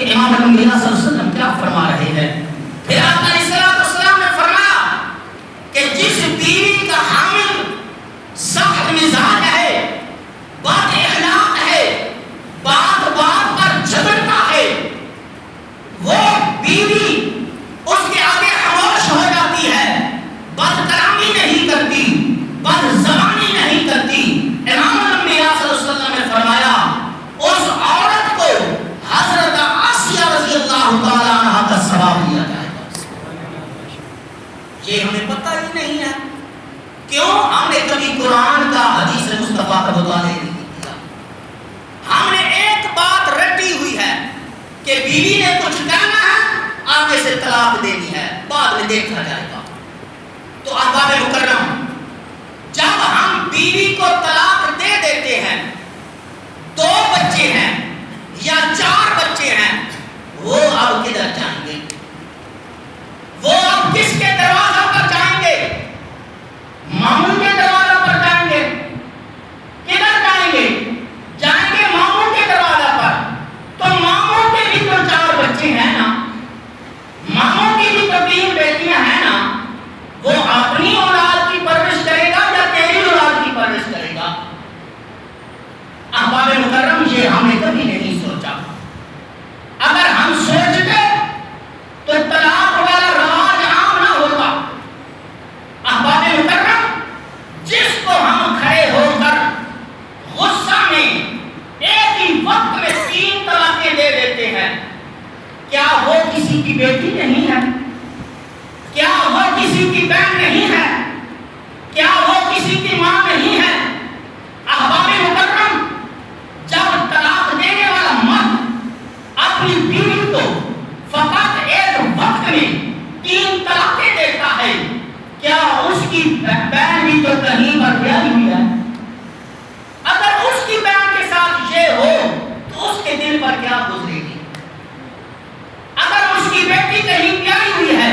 کہ امام الانبیاء صلی اللہ علیہ وسلم کیا فرما رہے ہیں. پھر آپ علیہ السلام نے فرمایا کہ جس بیوی کا حامل سخت مزاج ہے، بد اخلاق ہے، بات بات پر جھگڑتا ہے، وہ بیوی اس کے آگے خاموش ہو جاتی ہے، بد کلامی نہیں کرتی، بد زبانی نہیں کرتی. امام الانبیاء صلی اللہ علیہ وسلم نے فرمایا اس عورت کو حضرت آسیہ رضی اللہ تعالی عنہا کا ثواب دیا جائے گا. یہ ہمیں پتہ ہی نہیں ہے. کیوں؟ ہم نے کبھی قرآن کا حدیث مصطفیٰ کا مطالعہ نہیں کیا. ہم نے ایک بات رٹی ہوئی ہے کہ بیوی نے کچھ کہنا ہے، آگے سے طلاق دینی ہے، بعد میں دیکھا جائے گا. تو احباب مکرم، جب ہم بیوی کو طلاق دے دیتے ہیں، 2 بچے ہیں یا 4 بچے ہیں، وہ اب کدھر جائیں گے؟ وہ اب کس کے دروازہ پر جائیں گے؟ ماموں کے دروازہ پر جائیں گے؟ کدھر جائیں گے؟ جائیں گے ماموں کے دروازہ پر. تو ماموں کے بھی تو 4 بچے ہیں نا، ماموں کی بھی تو 3 بیٹیاں ہیں نا. وہ اپنی اولاد کی پرورش کرے گا یا تیری اولاد کی پرورش کرے گا؟ احباب مکرم، یہ ہم نے کبھی نہیں سوچا. اگر ہم سوچتے تو طلاق والا رواج عام نہ ہوتا. احباب مکرم، جس کو ہم کھڑے ہو کر غصہ میں ایک ہی وقت میں 3 طلاقیں دے دیتے ہیں، کیا وہ کسی کی بیٹی نہیں ہے؟ کیا وہ کسی کی بہن نہیں ہے؟ کیا وہ کسی کی ماں نہیں ہے؟ احباب مکرم، جب طلاق دینے والا مرد اپنی بیوی کو فقط ایک وقت میں 3 طلاقیں دیتا ہے، کیا اس کی بہن بھی تو کہیں پر بیاہی ہوئی ہے؟ اگر اس کی بہن کے ساتھ یہ ہو تو اس کے دل پر کیا گزرے گی؟ اگر اس کی بیٹی کہیں بیاہی ہوئی ہے،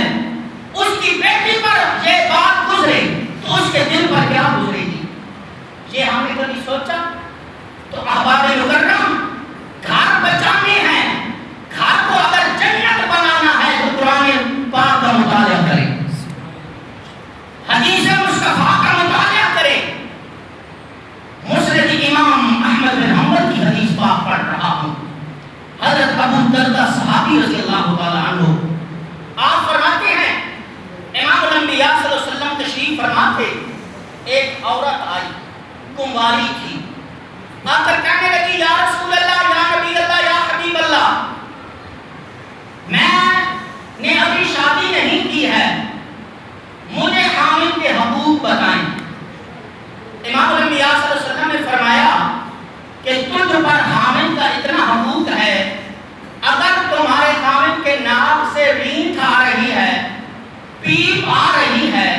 اس کی بیٹی پر یہ بات گزرے تو اس کے دل پر کیا گزرے گی؟ یہ ہم نے کبھی سوچا؟ تو احباب مکرم، گھر بچانے ہیں، گھر کو اگر جنت بنانا ہے تو قرآن پاک کا مطالعہ کریں، حدیث مصطفیٰ کا مطالعہ کریں. مسند امام احمد بن حنبل کی حدیث پاک پڑھ رہا ہوں. حضرت ابو دردہ صحابی رضی اللہ تعالی عنہ، آپ فرماتے ہیں امام الانبیاء صلی اللہ علیہ وسلم تشریف فرما تھے. ایک عورت آئی، کنواری تھی، آ کر کہنے لگی یا رسول اللہ، یا نبی اللہ، یا حبیب اللہ، میں نے ابھی شادی نہیں کی ہے، مجھے حامل کے حقوق بتائیں. امام الانبیاء صلی اللہ علیہ وسلم نے فرمایا کہ تجھ پر حامل کا اتنا حقوق ہے، اگر تمہارے حامل کے ناک سے رینٹ آ رہی ہے، پیپ آ رہی ہے،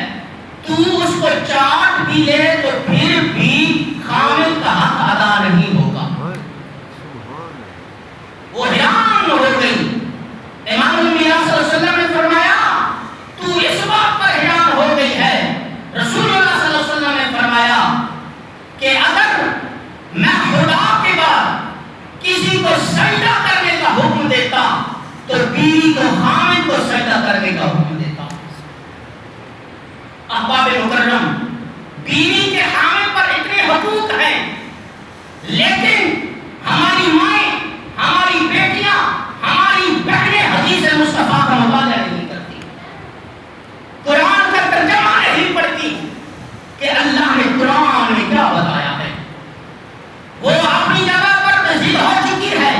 تو اس کو چاٹ بھی لے تو پھر بھی حامل کا حق ادا نہیں ہوگا. وہ حیران ہو گئی. امام الانبیاء صلی اللہ علیہ وسلم نے فرمایا تو اس بات پر حیران ہو گئی ہے. رسول اللہ صلی اللہ علیہ وسلم نے فرمایا کہ اگر میں خدا کے بعد کسی کو سجدہ کرنے کا حکم دیتا تو بیوی کو حامل کو سجدہ کرنے کا حکم دیتا. احباب مکرم، بیوی کے حامل پر اتنے حقوق ہیں، لیکن ہماری مائیں، ہماری بیٹیاں، ہماری بہنیں حدیث مصطفیٰ کا مطالعہ نہیں کرتی، قرآن کا ترجمہ نہیں پڑھتی کہ اللہ نے قرآن میں کیا بتایا ہے. وہ اپنی جگہ پر ضد ہو چکی ہے،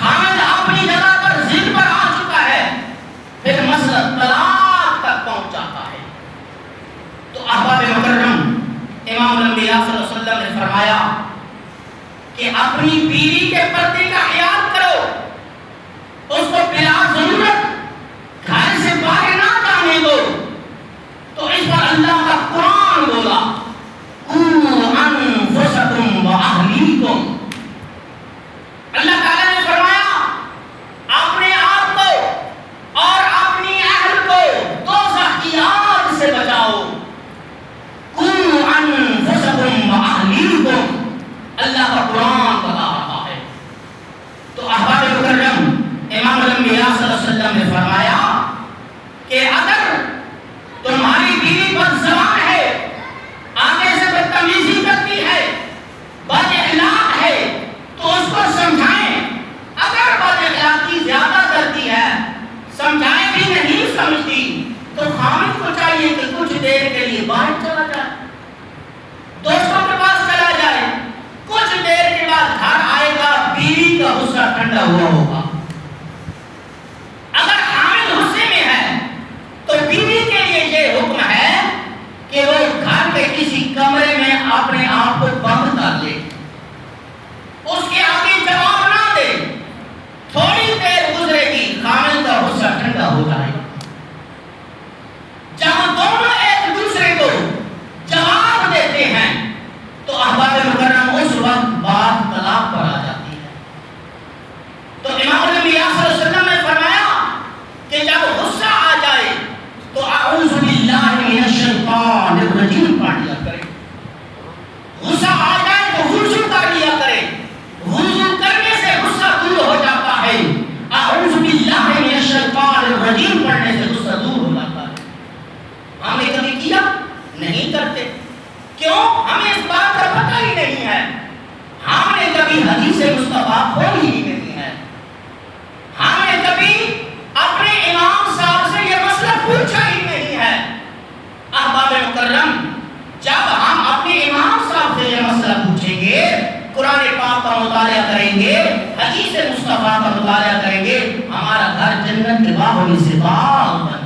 حامل اپنی جگہ پر ضد پر آ چکا ہے، پھر مسئلہ طلاق تک پہنچ جاتا ہے. تو اب امام الانبیاء صلی اللہ علیہ وسلم نے فرمایا کہ اگر تمہاری بیوی بد زبان ہے، آگے سے بدتمیزی کرتی ہے، بد اخلاق ہے، تو اس کو سمجھائیں۔ اگر بد اخلاقی زیادہ کرتی ہے، سمجھائیں بھی نہیں سمجھتی، تو خامد کو چاہیے کہ کچھ دیر کے لیے باہر چلا جائے، دوستوں کے پاس چلا جائے، کچھ دیر کے بعد گھر آئے گا، بیوی کا غصہ ٹھنڈا ہوا ہوگا۔ اگر حامد غصے میں ہے تو بیوی کے لیے یہ حکم ہے کہ وہ گھر کے کسی کمرے میں اپنے آپ کو بند کر لے، اس کے آگے جواب نہ دے، تھوڑی دیر گزرے گی، حامد کا غصہ ٹھنڈا ہو جائے گا۔ جب دونوں ایک دوسرے کو جواب دیتے ہیں تو احباب مکرم اس وقت بات طلاق پر آ جاتی ہے۔ تو امام الانبیاء صلی اللہ علیہ وسلم نے فرمایا کہ جب غصہ آ جائے تو اعوذ باللہ من الشیطان الرجیم پڑھ لیا کرے، غصہ آ جائے تو وضو کر لیا کرے، وضو کرنے سے غصہ دور ہو جاتا ہے، اعوذ باللہ من الشیطان الرجیم پڑھنے سے غصہ دور ہو جاتا ہے۔ ہم نے کبھی کیا؟ نہیں کرتے۔ کیوں؟ ہمیں اس بات کا پتہ ہی نہیں ہے، ہم نے کبھی حدیث مصطفیٰ کھولی ہی نہیں ہے، ہم نے کبھی اپنے امام صاحب سے یہ مسئلہ پوچھا ہی نہیں ہے۔ احباب مکرم، جب ہم اپنے امام صاحب سے یہ مسئلہ پوچھیں گے، قرآن پاک کا مطالعہ کریں گے، حدیث مصطفیٰ کا مطالعہ کریں گے، ہمارا گھر جنت کے باغوں میں سے باغ بن